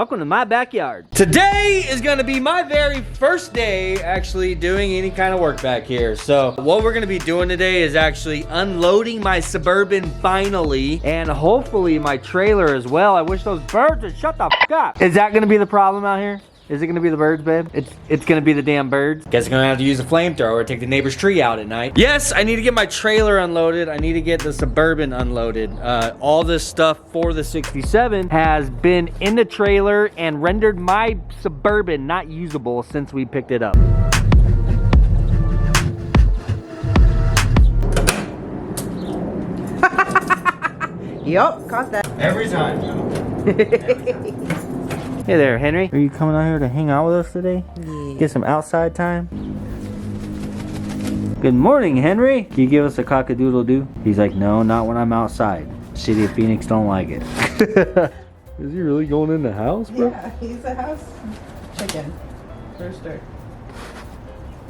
Welcome to my backyard. Today is gonna be my very first day actually doing any kind of work back here. So what we're gonna be doing today is actually unloading my Suburban finally, and hopefully my trailer as well. I wish those birds would shut the f up. Is that gonna be the problem out here? Is it gonna be the birds, babe? It's gonna be the damn birds. Guess I'm gonna have to use a flamethrower to take the neighbor's tree out at night. Yes, I need to get my trailer unloaded. I need to get the Suburban unloaded. All this stuff for the 67 has been in the trailer and rendered my Suburban not usable since we picked it up. Yup, caught that. Every time. Every time. Hey there, Henry. Are you coming out here to hang out with us today? Yeah. Get some outside time? Good morning, Henry. Can you give us a cock-a-doodle-doo? He's like, no, not when I'm outside. City of Phoenix don't like it. Is he really going in the house, bro? Yeah, he's a house chicken. Rooster.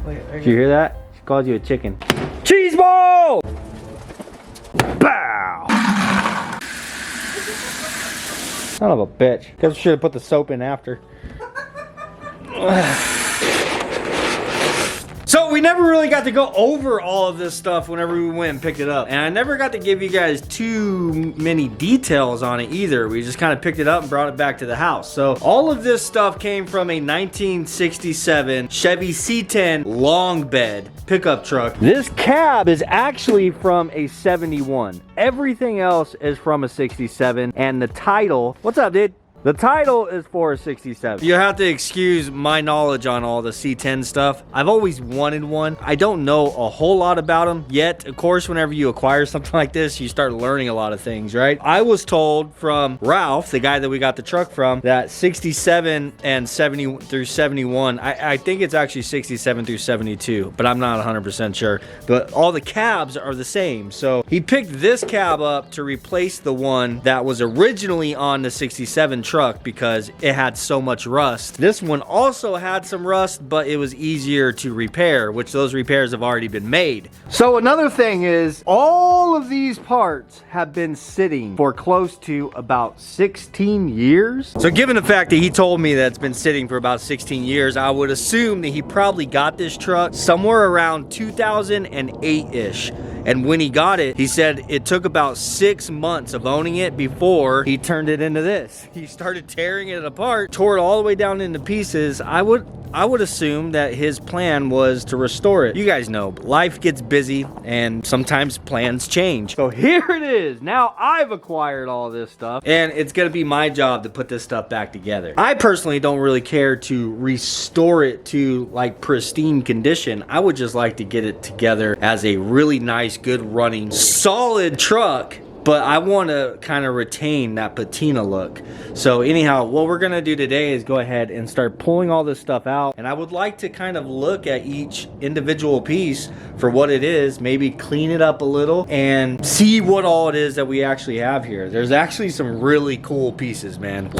Wait, Did you hear that? She called you a chicken. Cheese ball! Bow! Son of a bitch. Guess we should have put the soap in after. So we never really got to go over all of this stuff whenever we went and picked it up. And I never got to give you guys too many details on it either. We just kind of picked it up and brought it back to the house. So all of this stuff came from a 1967 Chevy C10 long bed pickup truck. This cab is actually from a 71. Everything else is from a 67. And the title, what's up, dude? The title is for a 67. You have to excuse my knowledge on all the C10 stuff. I've always wanted one. I don't know a whole lot about them yet. Of course, whenever you acquire something like this, you start learning a lot of things, right? I was told from Ralph, the guy that we got the truck from, that 67 and 70 through 71, I think it's actually 67 through 72, but I'm not 100% sure. But all the cabs are the same. So he picked this cab up to replace the one that was originally on the 67 truck because it had so much rust. This one also had some rust, but it was easier to repair, which those repairs have already been made. So another thing is, all of these parts have been sitting for close to about 16 years. So given the fact that he told me that it's been sitting for about 16 years, I would assume that he probably got this truck somewhere around 2008-ish. And when he got it, he said it took about 6 months of owning it before he turned it into this. He started tearing it apart, tore it all the way down into pieces. I would assume that his plan was to restore it. You guys know, life gets busy and sometimes plans change. So here it is. Now I've acquired all this stuff and it's gonna be my job to put this stuff back together. I personally don't really care to restore it to like pristine condition. I would just like to get it together as a really nice, good running, solid truck. But I want to kind of retain that patina look. So anyhow, what we're going to do today is go ahead and start pulling all this stuff out. And I would like to kind of look at each individual piece for what it is, maybe clean it up a little and see what all it is that we actually have here. There's actually some really cool pieces, man.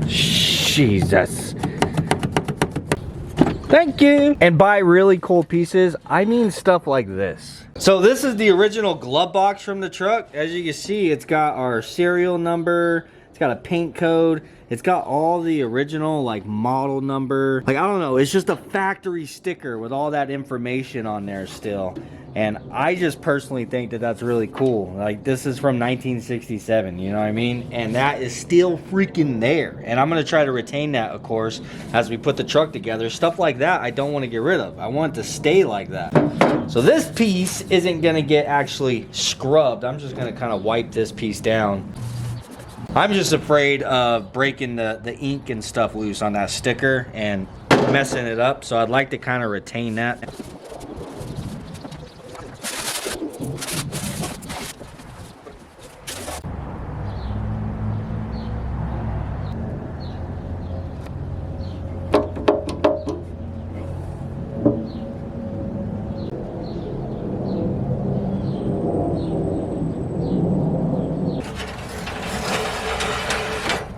Jesus. Thank you. And by really cool pieces, I mean stuff like this. So this is the original glove box from the truck. As you can see, it's got our serial number. It's got a paint code. It's got all the original like model number. Like, I don't know, it's just a factory sticker with all that information on there still. And I just personally think that that's really cool. Like, this is from 1967, you know what I mean? And that is still freaking there. And I'm gonna try to retain that, of course, as we put the truck together. Stuff like that, I don't want to get rid of. I want it to stay like that. So this piece isn't gonna get actually scrubbed. I'm just gonna kind of wipe this piece down. I'm just afraid of breaking the ink and stuff loose on that sticker and messing it up. So I'd like to kind of retain that.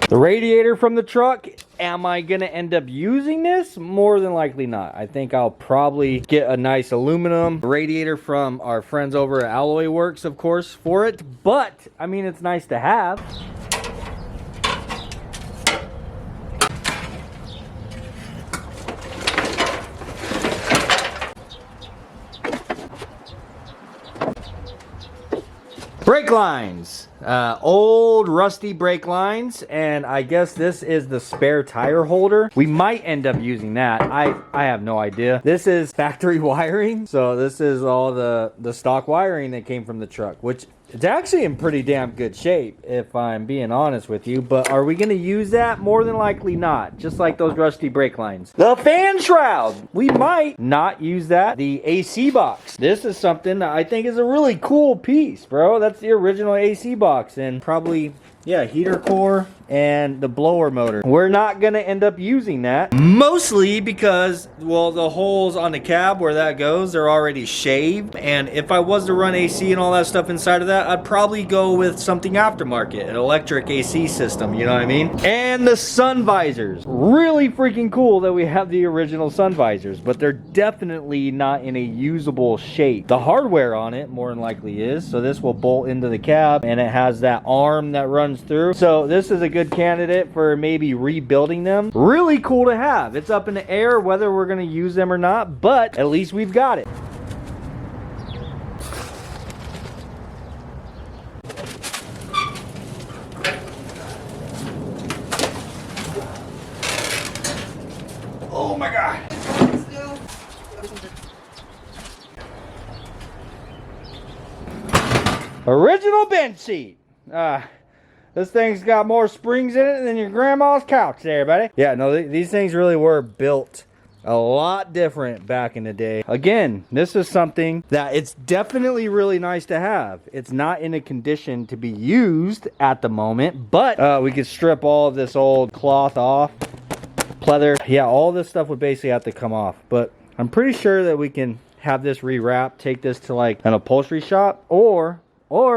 The radiator from the truck, am I gonna end up using this? More than likely not. I think I'll probably get a nice aluminum radiator from our friends over at Alloy Works, of course, for it. But, I mean, it's nice to have. Brake lines. Old rusty brake lines, and I guess this is the spare tire holder. We might end up using that. I have no idea. This is factory wiring, so this is all the stock wiring that came from the truck, which it's actually in pretty damn good shape, if I'm being honest with you. But are we going to use that? More than likely not. Just like those rusty brake lines. The fan shroud. We might not use that. The AC box. This is something that I think is a really cool piece, bro. That's the original AC box. And probably, yeah, heater core and the blower motor. We're not going to end up using that. Mostly because, well, the holes on the cab where that goes, they're already shaved. And if I was to run AC and all that stuff inside of that, I'd probably go with something aftermarket, an electric AC system, you know what I mean? And the sun visors. Really freaking cool that we have the original sun visors, but they're definitely not in a usable shape. The hardware on it more than likely is, so this will bolt into the cab and it has that arm that runs through. So this is a good candidate for maybe rebuilding them. Really cool to have. It's up in the air whether we're going to use them or not, but at least we've got it. Oh my God. Original bench seat. This thing's got more springs in it than your grandma's couch there, buddy. Yeah, no, these things really were built a lot different back in the day. Again, this is something that it's definitely really nice to have. It's not in a condition to be used at the moment, but we could strip all of this old cloth off. Pleather. Yeah, all this stuff would basically have to come off, but I'm pretty sure that we can have this rewrapped, take this to like an upholstery shop, or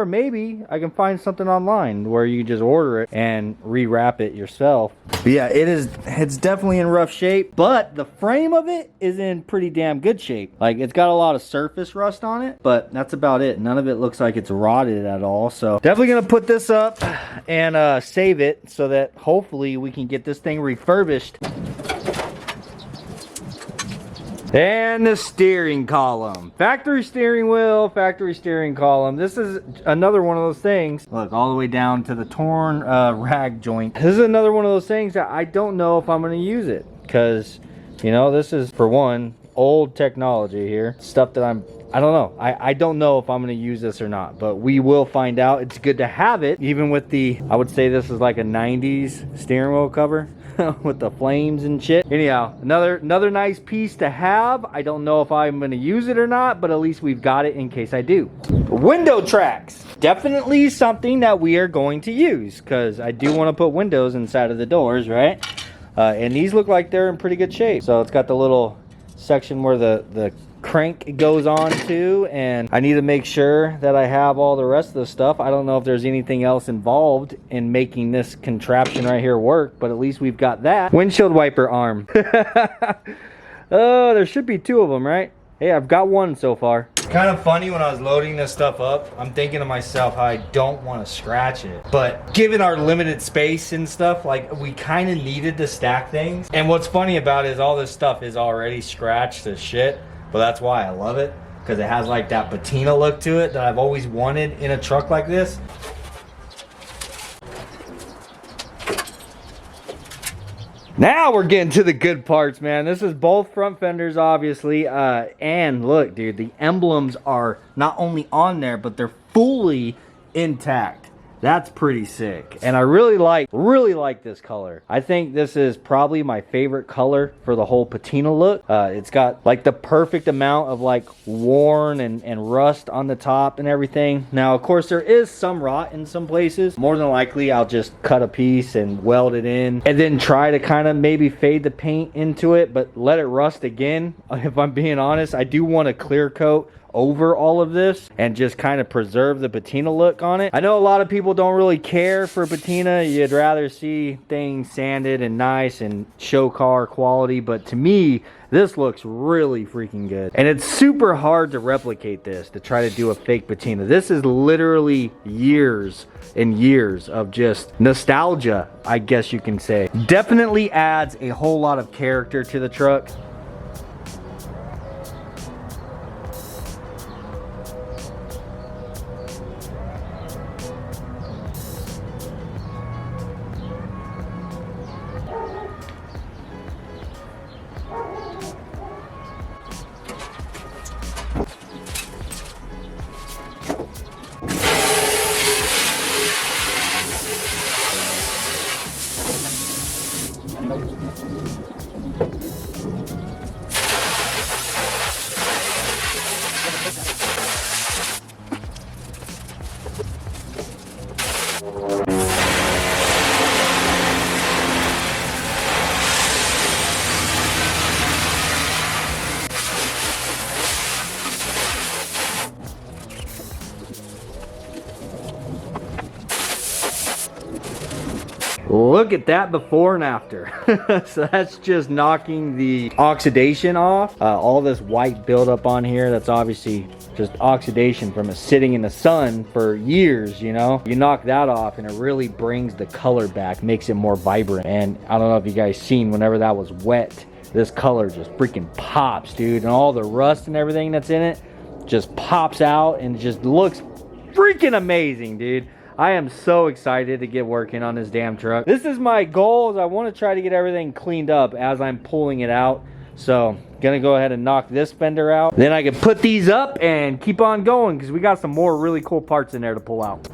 maybe I can find something online where you just order it and rewrap it yourself. But yeah, it's definitely in rough shape, but the frame of it is in pretty damn good shape. Like, it's got a lot of surface rust on it, but that's about it. None of it looks like it's rotted at all. So definitely gonna put this up and save it so that hopefully we can get this thing refurbished. And the steering column. Factory steering wheel, factory steering column. This is another one of those things. Look, all the way down to the torn rag joint. This is another one of those things that I don't know if I'm going to use it. Because, you know, this is, for one, old technology here. Stuff that I don't know. I don't know if I'm going to use this or not. But we will find out. It's good to have it. Even with the, I would say this is like a 90s steering wheel cover. With the flames and shit. Anyhow, another nice piece to have. I don't know if I'm going to use it or not, but at least we've got it in case I do. Window tracks. Definitely something that we are going to use, because I do want to put windows inside of the doors, right? And these look like they're in pretty good shape. So it's got the little section where the crank goes on to, and I need to make sure that I have all the rest of the stuff. I don't know if there's anything else involved in making this contraption right here work, but at least we've got that. Windshield wiper arm. Oh, there should be two of them, right? Hey, I've got one so far. It's kind of funny when I was loading this stuff up, I'm thinking to myself how I don't want to scratch it. But given our limited space and stuff, like, we kind of needed to stack things. And what's funny about it is all this stuff is already scratched as shit. But that's why I love it, because it has like that patina look to it that I've always wanted in a truck like this. Now we're getting to the good parts, man. This is both front fenders, obviously. And look, dude, the emblems are not only on there, but they're fully intact. That's pretty sick. And I really like this color. I think this is probably my favorite color for the whole patina look. It's got like the perfect amount of like worn and rust on the top and everything. Now, of course, there is some rot in some places. More than likely, I'll just cut a piece and weld it in and then try to kind of maybe fade the paint into it, but let it rust again. If I'm being honest, I do want a clear coat over all of this and just kind of preserve the patina look on it. I know a lot of people don't really care for patina. You'd rather see things sanded and nice and show car quality, but to me, this looks really freaking good. And it's super hard to replicate this, to try to do a fake patina. This is literally years and years of just nostalgia, I guess you can say. Definitely adds a whole lot of character to the truck. Look at that before and after. So that's just knocking the oxidation off. All this white buildup on here, that's obviously just oxidation from it sitting in the sun for years, you know? You knock that off and it really brings the color back, makes it more vibrant. And I don't know if you guys seen, whenever that was wet, this color just freaking pops, dude. And all the rust and everything that's in it just pops out and just looks freaking amazing, dude. I am so excited to get working on this damn truck. This is my goal, is I want to try to get everything cleaned up as I'm pulling it out. So gonna go ahead and knock this fender out. Then I can put these up and keep on going, because we got some more really cool parts in there to pull out.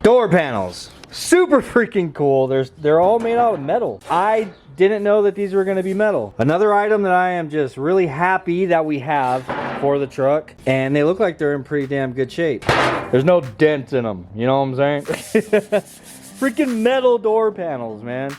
Door panels, super freaking cool. They're all made out of metal. I didn't know that these were going to be metal. Another item that I am just really happy that we have for the truck, and they look like they're in pretty damn good shape. There's no dents in them, you know what I'm saying? Freaking metal door panels, man.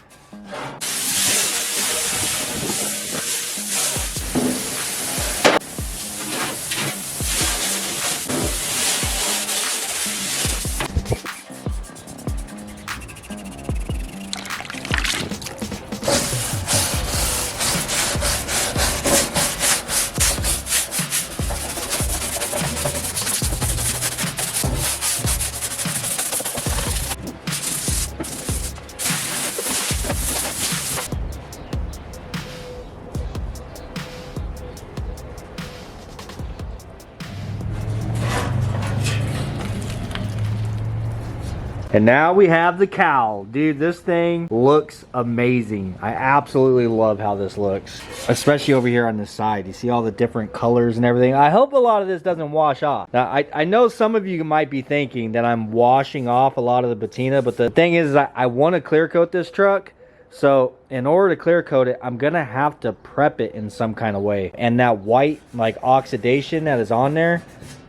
And now we have the cowl. Dude, this thing looks amazing. I absolutely love how this looks, especially over here on this side. You see all the different colors and everything. I hope a lot of this doesn't wash off. Now, I know some of you might be thinking that I'm washing off a lot of the patina, but the thing is, I want to clear coat this truck. So in order to clear coat it, I'm gonna have to prep it in some kind of way. And that white like oxidation that is on there,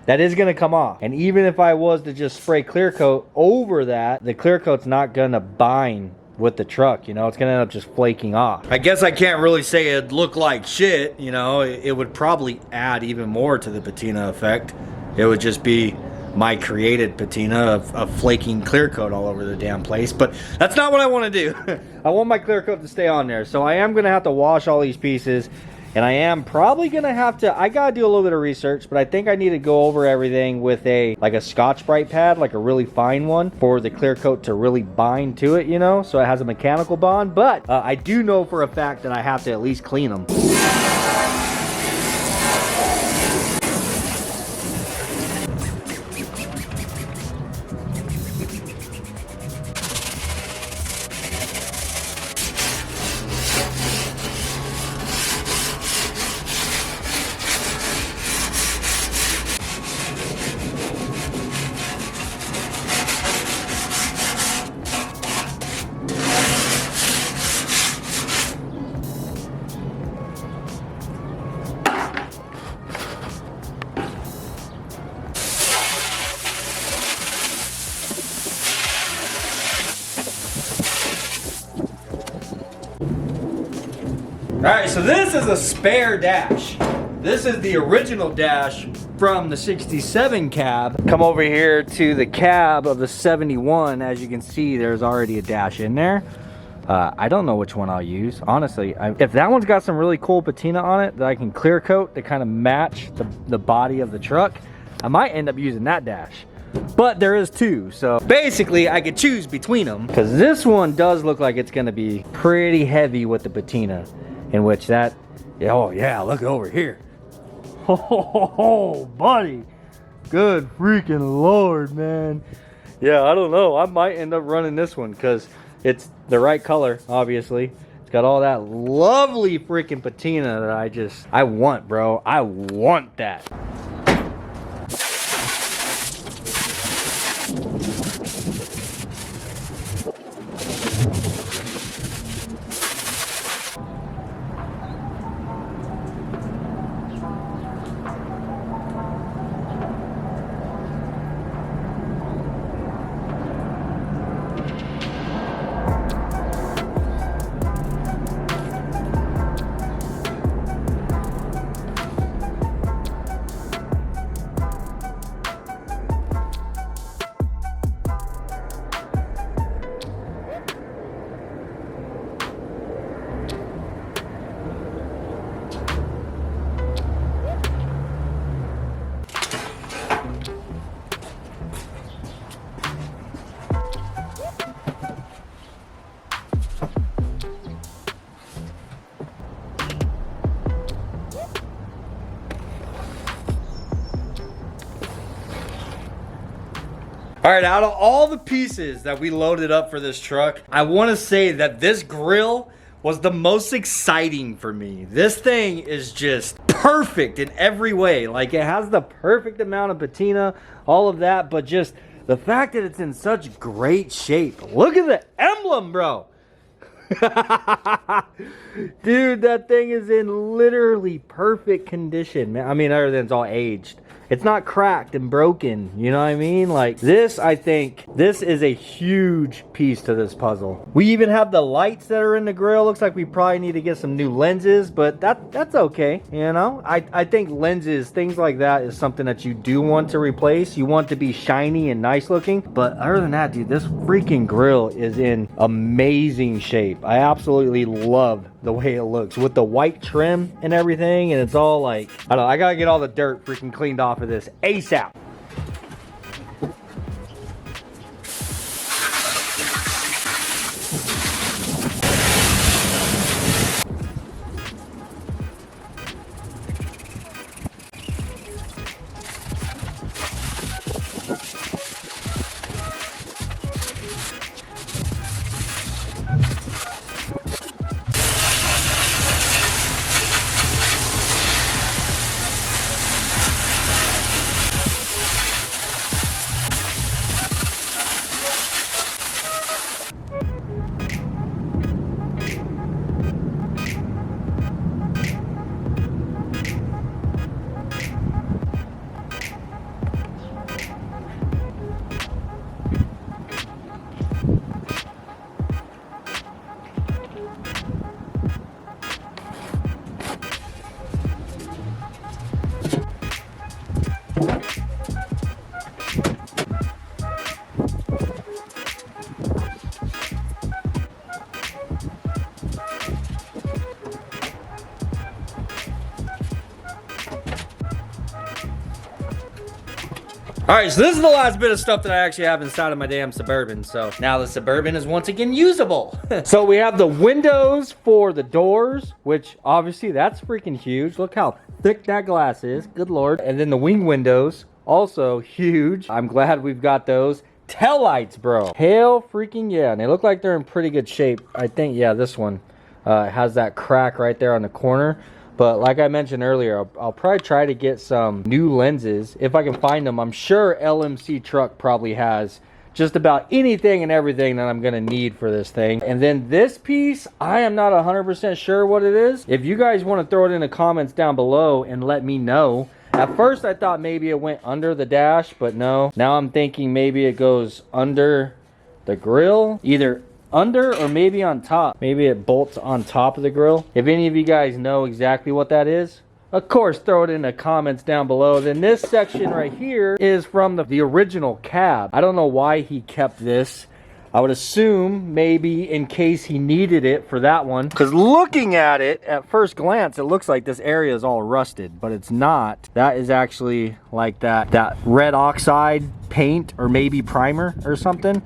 that is going to come off. And even if I was to just spray clear coat over that, the clear coat's not going to bind with the truck, you know? It's going to end up just flaking off. I guess I can't really say it'd look like shit, you know? It would probably add even more to the patina effect. It would just be my created patina of flaking clear coat all over the damn place. But that's not what I want to do. I want my clear coat to stay on there. So I am going to have to wash all these pieces. And I am probably gonna have to, I gotta do a little bit of research, but I think I need to go over everything with a Scotch-Brite pad, like a really fine one, for the clear coat to really bind to it, you know, so it has a mechanical bond. But I do know for a fact that I have to at least clean them. Alright, so this is a spare dash. This is the original dash from the 67 cab. Come over here to the cab of the 71. As you can see, there's already a dash in there. I don't know which one I'll use. Honestly, if that one's got some really cool patina on it that I can clear coat to kind of match the body of the truck, I might end up using that dash. But there is two, so basically I could choose between them, because this one does look like it's going to be pretty heavy with the patina. In which that, oh yeah, look over here. Oh, buddy. Good freaking Lord, man. Yeah, I don't know. I might end up running this one because It's the right color, obviously. It's got all that lovely freaking patina that I want, bro. I want that. All right, out of all the pieces that we loaded up for this truck, I want to say that this grill was the most exciting for me. This thing is just perfect in every way. Like, it has the perfect amount of patina, all of that, but just the fact that it's in such great shape. Look at the emblem, bro. Dude, that thing is in literally perfect condition, man. I mean, other than it's all aged. It's not cracked and broken, you know what I mean? Like this, I think this is a huge piece to this puzzle. We even have the lights that are in the grill. Looks like we probably need to get some new lenses, but that's okay, you know? I think lenses, things like that is something that you do want to replace. You want to be shiny and nice looking, but other than that, dude, this freaking grill is in amazing shape. I absolutely love the way it looks with the white trim and everything, and it's all like, I don't know, I gotta get all the dirt freaking cleaned off of this ASAP. All right, so this is the last bit of stuff that I actually have inside of my damn Suburban. So now the Suburban is once again usable. So we have the windows for the doors, which obviously that's freaking huge. Look how thick that glass is, good Lord. And then the wing windows, also huge. I'm glad we've got those. Tail lights, bro. Hell freaking yeah. And they look like they're in pretty good shape. I think, yeah, this one has that crack right there on the corner. But like I mentioned earlier, I'll probably try to get some new lenses if I can find them. I'm sure LMC Truck probably has just about anything and everything that I'm gonna need for this thing. And then this piece, I am not 100% sure what it is. If you guys want to throw it in the comments down below and let me know. At first I thought maybe it went under the dash, but no. Now I'm thinking maybe it goes under the grill, either under or maybe on top. Maybe it bolts on top of the grill. If any of you guys know exactly what that is, of course throw it in the comments down below. Then this section right here is from the original cab. I don't know why he kept this. I would assume maybe in case he needed it for that one, because looking at it at first glance, it looks like this area is all rusted, but it's not. That is actually like that red oxide paint or maybe primer or something.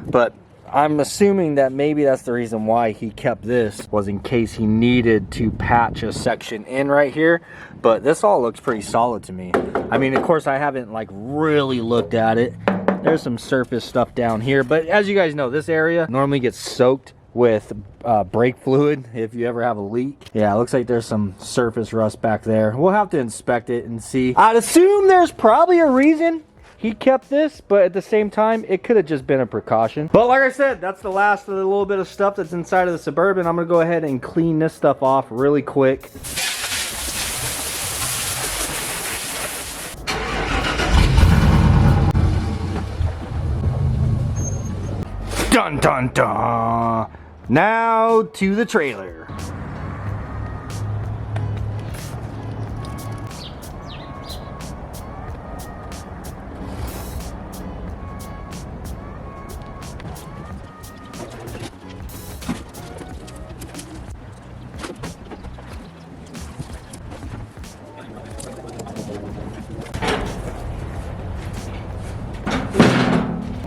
But I'm assuming that maybe that's the reason why he kept this, was in case he needed to patch a section in right here. But this all looks pretty solid to me. I mean, of course I haven't like really looked at it, There's some surface stuff down here, but as you guys know, this area normally gets soaked with brake fluid if you ever have a leak. Yeah, it looks like there's some surface rust back there. We'll have to inspect it and see. I'd assume there's probably a reason he kept this, but at the same time, it could have just been a precaution. But like I said, that's the last of the little bit of stuff that's inside of the Suburban. I'm gonna go ahead and clean this stuff off really quick. Dun dun dun! Now to the trailer.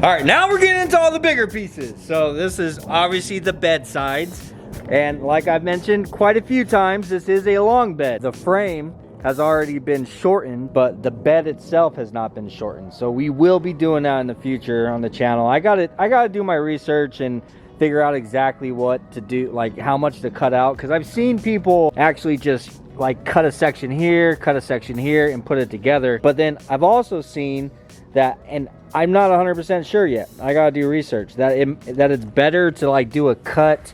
All right, now we're getting into all the bigger pieces. So this is obviously the bed sides. And like I've mentioned quite a few times, this is a long bed. The frame has already been shortened, but the bed itself has not been shortened. So we will be doing that in the future on the channel. I gotta do my research and figure out exactly what to do, like how much to cut out. Cause I've seen people actually just like cut a section here, and put it together. But then I've also seen that, and I'm not 100% sure yet, I gotta do research, that it's better to like do a cut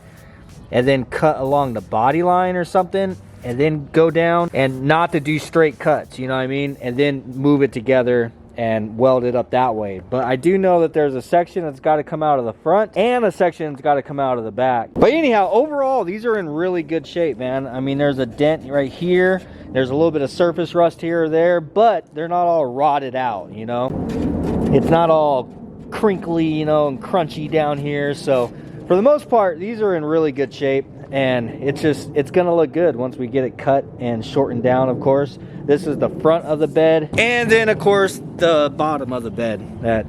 and then cut along the body line or something and then go down, and not to do straight cuts, you know what I mean, and then move it together and weld it up that way. But I do know that there's a section that's got to come out of the front and a section that's got to come out of the back. But anyhow, overall these are in really good shape, man. I mean, there's a dent right here, there's a little bit of surface rust here or there, but they're not all rotted out, you know. It's not all crinkly, you know, and crunchy down here. So for the most part, these are in really good shape, and it's gonna look good once we get it cut and shortened down. Of course, this is the front of the bed, and then of course the bottom of the bed that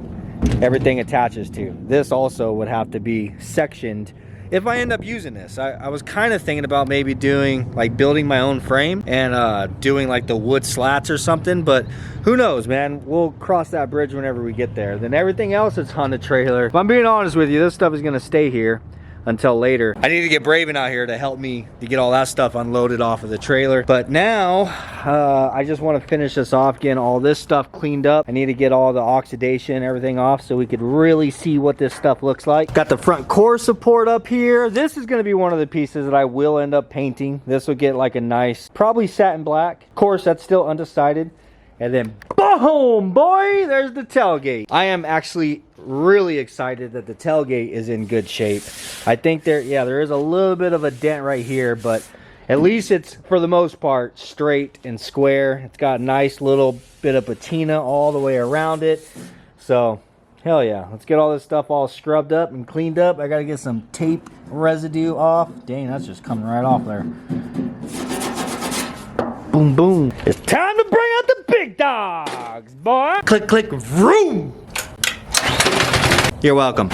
everything attaches to. This also would have to be sectioned if I end up using this. I was kind of thinking about maybe doing like building my own frame and doing like the wood slats or something, but who knows, man. We'll cross that bridge whenever we get there. Then everything else is on the trailer. If I'm being honest with you, this stuff is gonna stay here until later. I need to get Braven out here to help me to get all that stuff unloaded off of the trailer. But now I just want to finish this off, getting all this stuff cleaned up. I need to get all the oxidation, everything off, so we could really see what this stuff looks like. Got the front core support up here. This is going to be one of the pieces that I will end up painting. This will get like a nice, probably satin black. Of course, that's still undecided. And then boom, boy, there's the tailgate. I am actually really excited that the tailgate is in good shape. I think there is a little bit of a dent right here, but at least it's, for the most part, straight and square. It's got a nice little bit of patina all the way around it. So, hell yeah. Let's get all this stuff all scrubbed up and cleaned up. I gotta get some tape residue off. Dang, that's just coming right off there. Boom, boom. It's time to bring out the big dogs, boy. Click, click, vroom. You're welcome.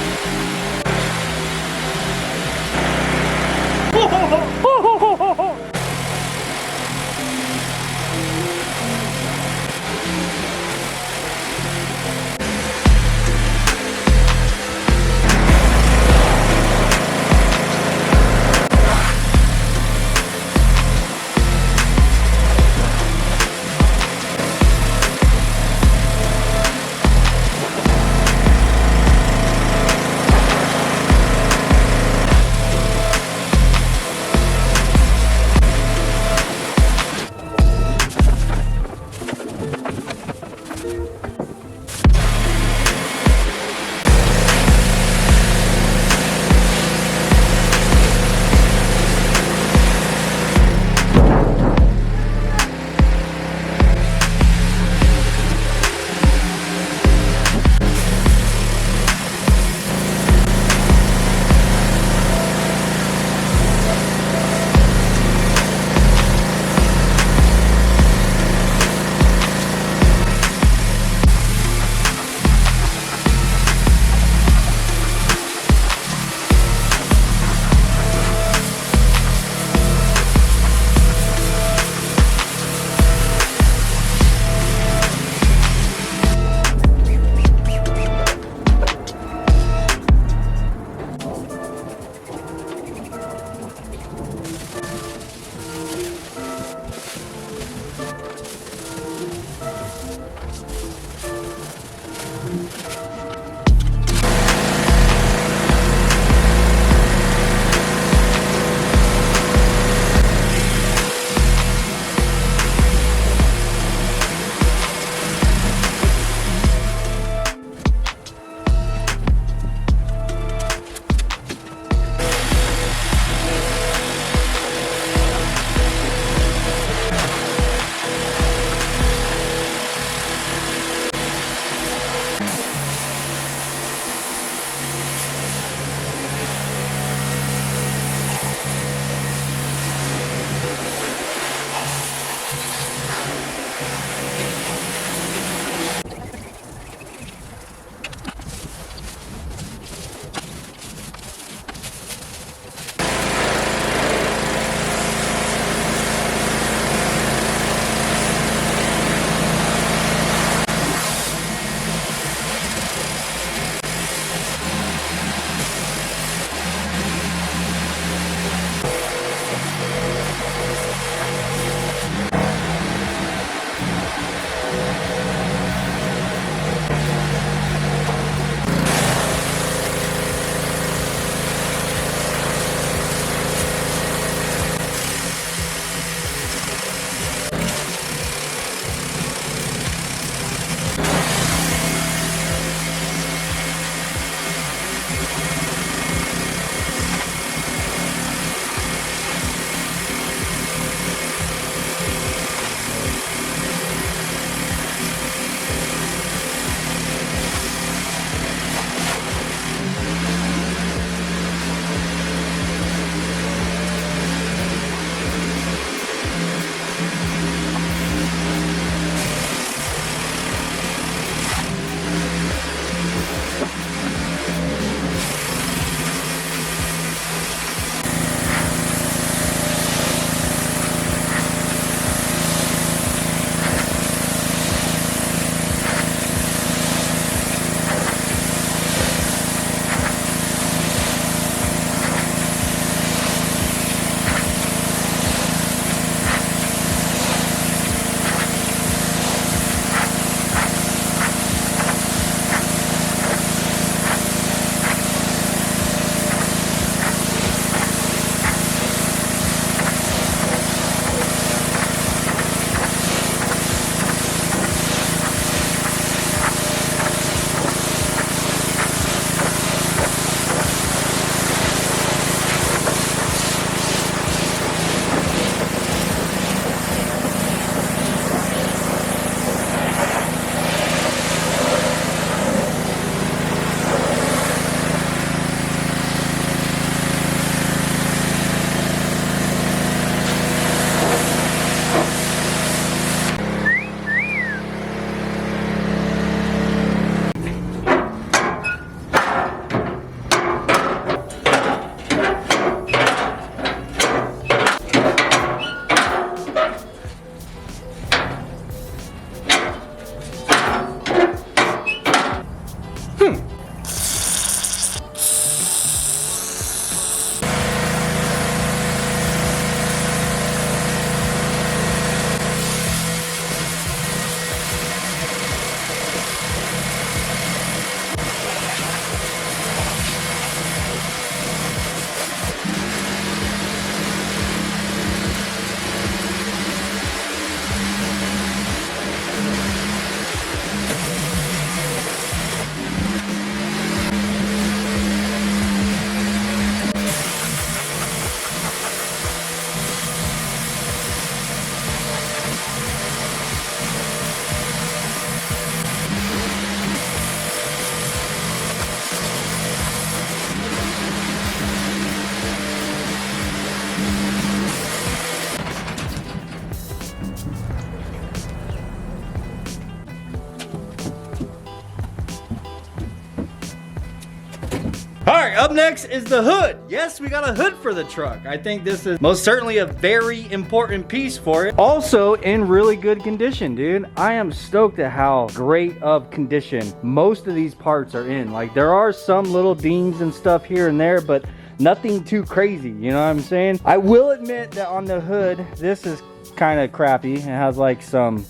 All right, up next is the hood. Yes, we got a hood for the truck. I think this is most certainly a very important piece for it. Also in really good condition, dude. I am stoked at how great of condition most of these parts are in. Like, there are some little dings and stuff here and there, but nothing too crazy, you know what I'm saying? I will admit that on the hood, this is kind of crappy. It has like some,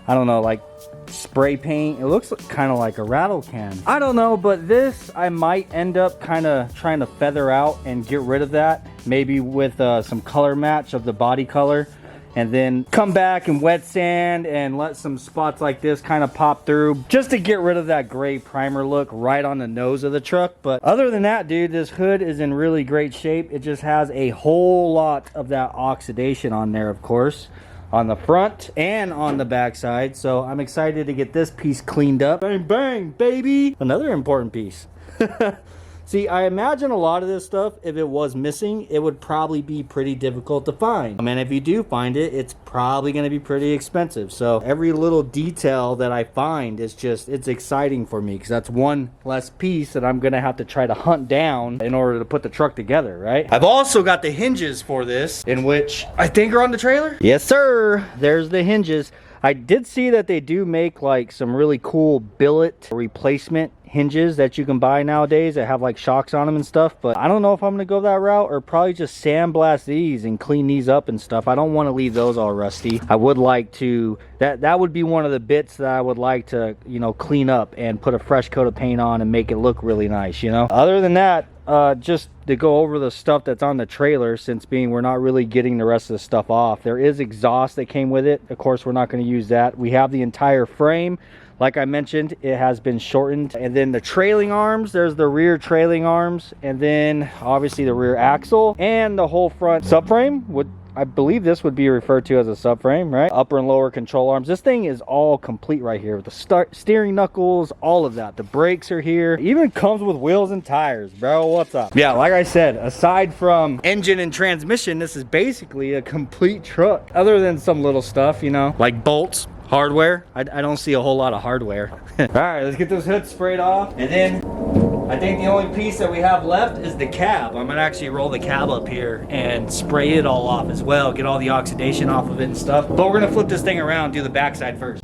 I don't know, like spray paint. It looks kind of like a rattle can. I don't know, but this I might end up kind of trying to feather out and get rid of that, maybe with some color match of the body color, and then come back and wet sand and let some spots like this kind of pop through, just to get rid of that gray primer look right on the nose of the truck. But other than that, dude, this hood is in really great shape. It just has a whole lot of that oxidation on there, of course, on the front and on the back side. So I'm excited to get this piece cleaned up. Bang, bang, baby. Another important piece. See, I imagine a lot of this stuff, if it was missing, it would probably be pretty difficult to find. I mean, if you do find it, it's probably going to be pretty expensive. So every little detail that I find is just, it's exciting for me, because that's one less piece that I'm going to have to try to hunt down in order to put the truck together, right? I've also got the hinges for this, in which I think are on the trailer. Yes, sir. There's the hinges. I did see that they do make like some really cool billet replacement hinges that you can buy nowadays that have like shocks on them and stuff, but I don't know if I'm gonna go that route, or probably just sandblast these and clean these up and stuff. I don't want to leave those all rusty. I would like to, that would be one of the bits that I would like to, you know, clean up and put a fresh coat of paint on and make it look really nice, you know. Other than that, just to go over the stuff that's on the trailer, since being we're not really getting the rest of the stuff off, there is exhaust that came with it. Of course, we're not going to use that. We have the entire frame. Like I mentioned, it has been shortened. And then the trailing arms, there's the rear trailing arms, and then obviously the rear axle and the whole front subframe. I believe this would be referred to as a subframe, right? Upper and lower control arms. This thing is all complete right here with the steering knuckles, all of that. The brakes are here. It even comes with wheels and tires, bro. What's up? Yeah, like I said, aside from engine and transmission, this is basically a complete truck. Other than some little stuff, you know, like bolts. Hardware, I don't see a whole lot of hardware. All right, let's get this hood sprayed off. And then I think the only piece that we have left is the cab. I'm gonna actually roll the cab up here and spray it all off as well, get all the oxidation off of it and stuff. But we're gonna flip this thing around, do the backside first.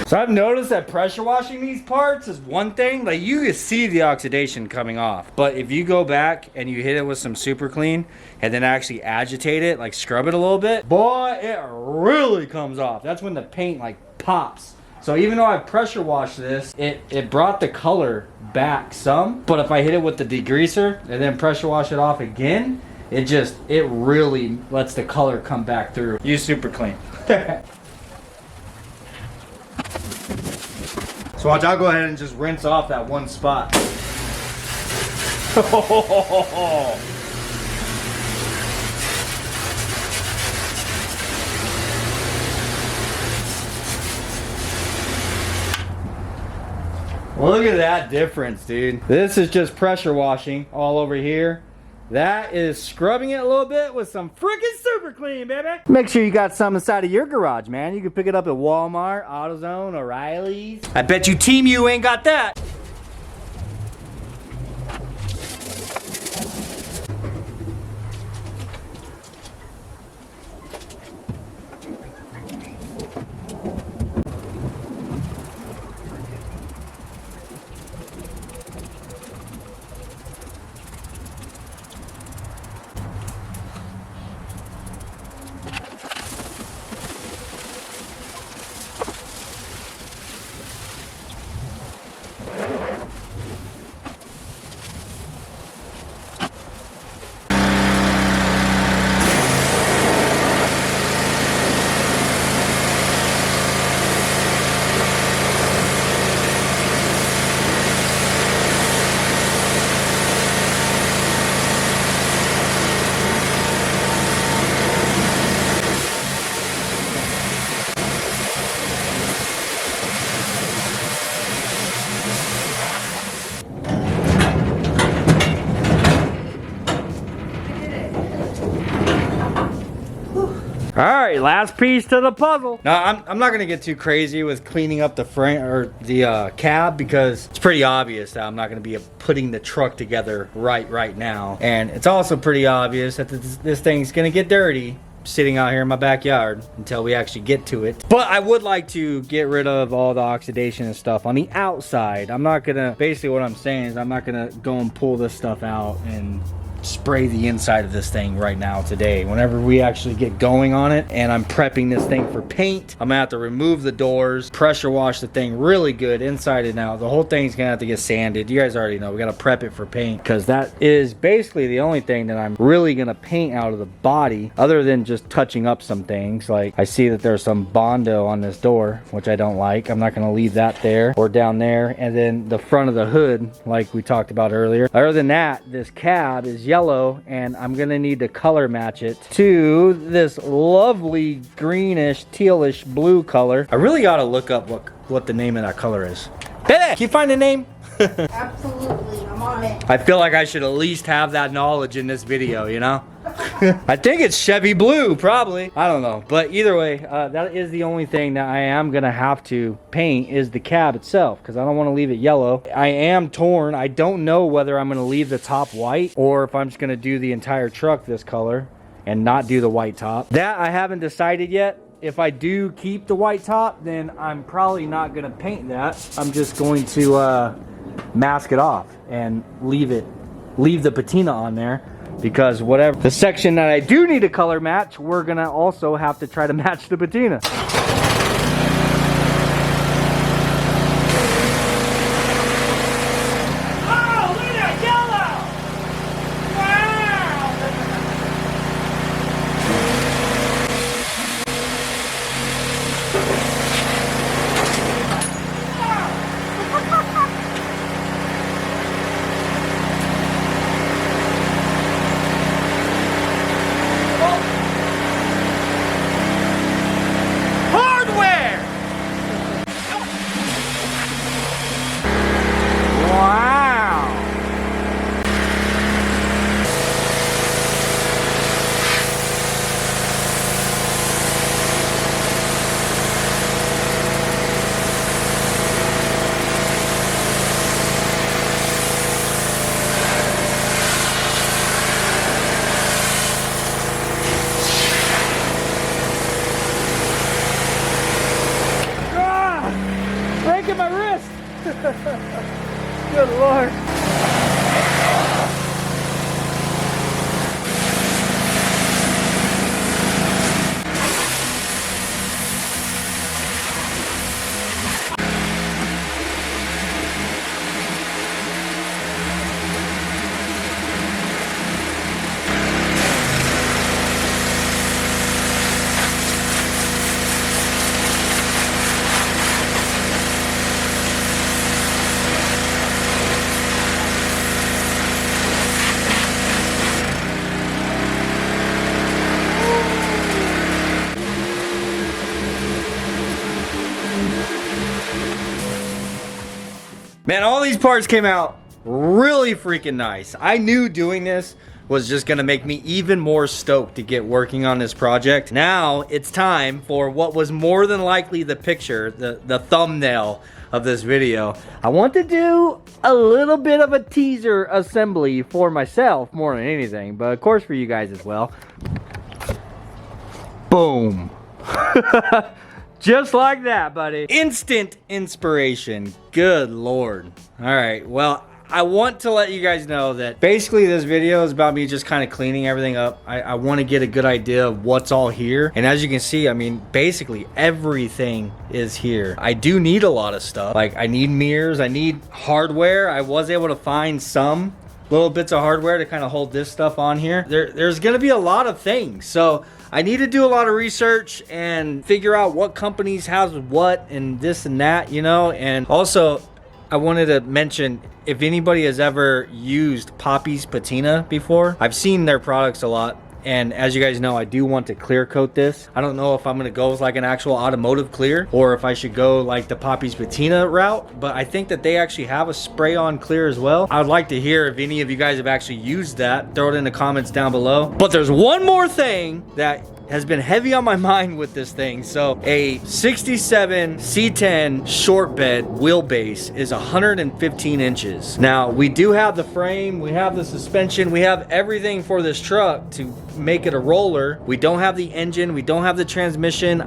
So I've noticed that pressure washing these parts is one thing, like you can see the oxidation coming off, but if you go back and you hit it with some super clean and then actually agitate it, like scrub it a little bit, boy, it really comes off. That's when the paint like pops. So even though I pressure washed this, it brought the color back some, but if I hit it with the degreaser and then pressure wash it off again, it really lets the color come back through. Use super clean. So watch, I'll go ahead and just rinse off that one spot. Well, look at that difference, dude. This is just pressure washing all over here. That is scrubbing it a little bit with some freaking super clean, baby. Make sure you got some inside of your garage, man. You can pick it up at Walmart, AutoZone, O'Reilly's. I bet you Team U ain't got that. All right, last piece to the puzzle. Now, I'm not gonna get too crazy with cleaning up the frame or the cab, because it's pretty obvious that I'm not gonna be putting the truck together right now. And it's also pretty obvious that this thing's gonna get dirty sitting out here in my backyard until we actually get to it. But I would like to get rid of all the oxidation and stuff on the outside. I'm not gonna, basically what I'm saying is I'm not gonna go and pull this stuff out and spray the inside of this thing right now today. Whenever we actually get going on it and I'm prepping this thing for paint, I'm gonna have to remove the doors, pressure wash the thing really good inside and out. The whole thing's gonna have to get sanded. You guys already know we gotta prep it for paint, because that is basically the only thing that I'm really gonna paint out of the body, other than just touching up some things. Like I see that there's some Bondo on this door, which I don't like. I'm not gonna leave that there or down there. And then the front of the hood, like we talked about earlier. Other than that, this cab is yellow, and I'm gonna need to color match it to this lovely greenish tealish blue color. I really gotta look up what the name of that color is. Baby, can you find the name? Absolutely, I'm on it. I feel like I should at least have that knowledge in this video, you know? I think it's Chevy blue, probably. I don't know. But either way, that is the only thing that I am going to have to paint is the cab itself, because I don't want to leave it yellow. I am torn. I don't know whether I'm going to leave the top white or if I'm just going to do the entire truck this color and not do the white top. That I haven't decided yet. If I do keep the white top, then I'm probably not going to paint that. I'm just going to mask it off and leave the patina on there, because whatever the section that I do need to color match, we're gonna also have to try to match the patina. Good Lord. Man, all these parts came out really freaking nice. I knew doing this was just gonna make me even more stoked to get working on this project. Now it's time for what was more than likely the picture, the thumbnail of this video. I want to do a little bit of a teaser assembly for myself more than anything, but of course for you guys as well. Boom. Just like that, buddy. Instant inspiration. Good Lord. All right, well, I want to let you guys know that basically this video is about me just kind of cleaning everything up. I want to get a good idea of what's all here. And as you can see, I mean, basically everything is here. I do need a lot of stuff. Like, I need mirrors, I need hardware. I was able to find some little bits of hardware to kind of hold this stuff on here. There's gonna be a lot of things. So I need to do a lot of research and figure out what companies has what and this and that, you know. And also, I wanted to mention, if anybody has ever used Poppy's patina before, I've seen their products a lot. And as you guys know, I do want to clear coat this. I don't know if I'm gonna go with like an actual automotive clear or if I should go like the Poppy's patina route, but I think that they actually have a spray on clear as well. I would like to hear if any of you guys have actually used that. Throw it in the comments down below. But there's one more thing that has been heavy on my mind with this thing. So a 67 C10 short bed wheelbase is 115 inches. Now we do have the frame, we have the suspension, we have everything for this truck to make it a roller. We don't have the engine, we don't have the transmission.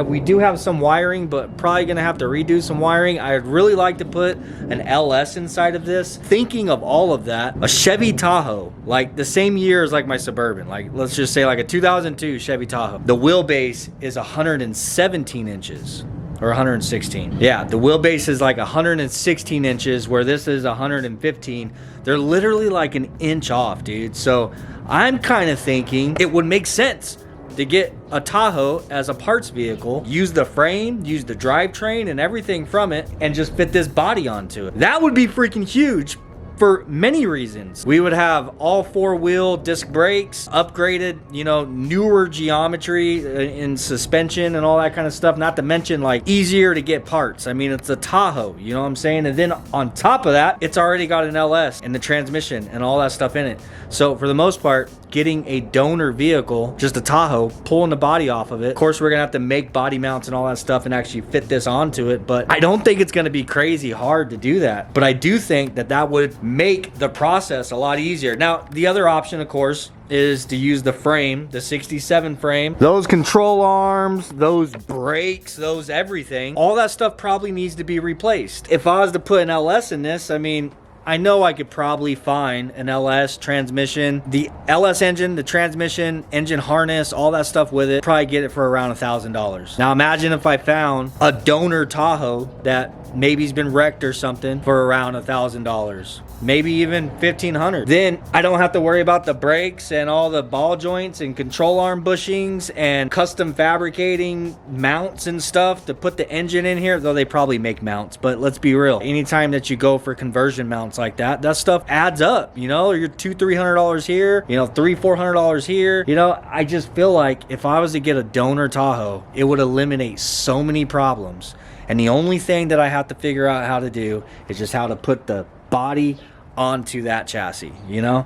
We do have some wiring, but probably gonna have to redo some wiring. I'd really like to put an LS inside of this. Thinking of all of that, a Chevy Tahoe, like the same year as like my Suburban, like let's just say like a 2002 Chevy Tahoe. The wheelbase is 117 inches. Or 116. Yeah, the wheelbase is like 116 inches, where this is 115. They're literally like an inch off, dude. So I'm kind of thinking it would make sense to get a Tahoe as a parts vehicle, use the frame, use the drivetrain and everything from it, and just fit this body onto it. That would be freaking huge. For many reasons. We would have all four-wheel disc brakes, upgraded, you know, newer geometry in suspension and all that kind of stuff, not to mention like easier to get parts. I mean, it's a Tahoe, you know what I'm saying? And then on top of that, it's already got an LS and the transmission and all that stuff in it. So for the most part, getting a donor vehicle, just a Tahoe, pulling the body off of it. Of course, we're gonna have to make body mounts and all that stuff and actually fit this onto it, but I don't think it's gonna be crazy hard to do that. But I do think that that would make the process a lot easier. Now, the other option, of course, is to use the frame, the 67 frame. Those control arms, those brakes, those everything, all that stuff probably needs to be replaced. If I was to put an LS in this, I mean, I know I could probably find an LS transmission, the LS engine, the transmission, engine harness, all that stuff with it, probably get it for around $1,000. Now imagine if I found a donor Tahoe that maybe's been wrecked or something for around $1,000. Maybe even $1,500. Then I don't have to worry about the brakes and all the ball joints and control arm bushings and custom fabricating mounts and stuff to put the engine in here, though they probably make mounts, but let's be real. Anytime that you go for conversion mounts like that, that stuff adds up, you know, you're $200-300 here, you know, $300-400 here. You know, I just feel like if I was to get a donor Tahoe, it would eliminate so many problems. And the only thing that I have to figure out how to do is just how to put the body onto that chassis, you know.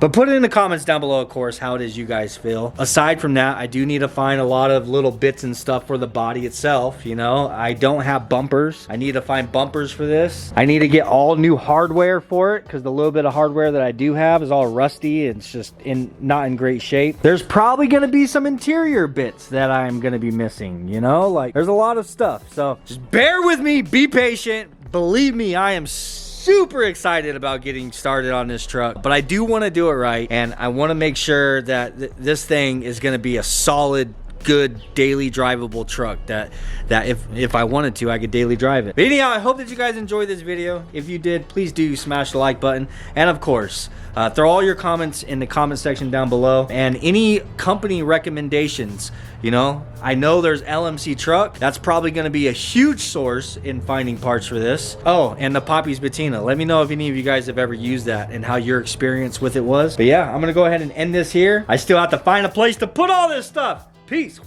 But put it in the comments down below, of course, how it is you guys feel. Aside from that, I do need to find a lot of little bits and stuff for the body itself, you know. I don't have bumpers. I need to find bumpers for this. I need to get all new hardware for it, because the little bit of hardware that I do have is all rusty and it's just not in great shape. There's probably going to be some interior bits that I'm going to be missing, you know, like there's a lot of stuff. So just bear with me, be patient. Believe me, I am super excited about getting started on this truck, but I do want to do it right, and I want to make sure that this thing is going to be a solid, good daily drivable truck that if I wanted to, I could daily drive it. But anyhow, I hope that you guys enjoyed this video. If you did, please do smash the like button, and of course throw all your comments in the comment section down below, and any company recommendations. You know, I know there's LMC Truck. That's probably going to be a huge source in finding parts for this. Oh, and the Poppy's Patina. Let me know if any of you guys have ever used that and how your experience with it was. But yeah, I'm going to go ahead and end this here. I still have to find a place to put all this stuff. Peace.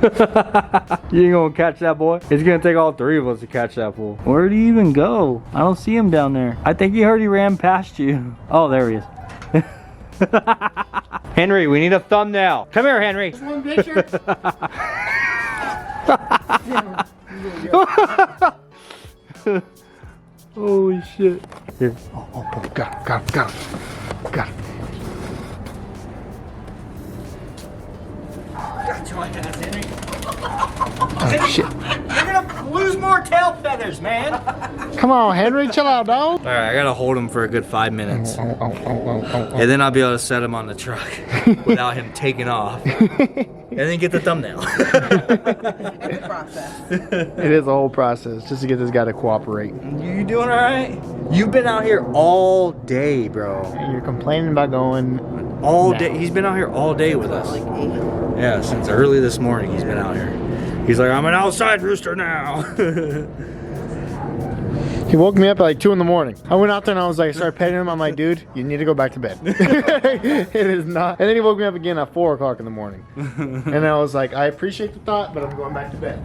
You ain't gonna catch that boy? It's gonna take all three of us to catch that fool. Where did he even go? I don't see him down there. I think he heard he ran past you. Oh, there he is. Henry, we need a thumbnail. Come here, Henry. Just one picture. Holy shit. Here. Oh, got him. Got your ass, Henry. Oh, shit. You're gonna lose more tail feathers, man. Come on, Henry, chill out, dog. All right, I gotta hold him for a good 5 minutes. And then I'll be able to set him on the truck without him taking off. And then get the thumbnail. It's a process. It is a whole process just to get this guy to cooperate. You doing all right? You've been out here all day, bro. And you're complaining about going all now. day. He's been out here all day with us. Like 8. Yeah, since early this morning he's been out here. He's like, I'm an outside rooster now. He woke me up at like 2 in the morning. I went out there and I was like, I started petting him. I'm like, dude, you need to go back to bed. It is not. And then he woke me up again at 4 o'clock in the morning. And I was like, I appreciate the thought, but I'm going back to bed.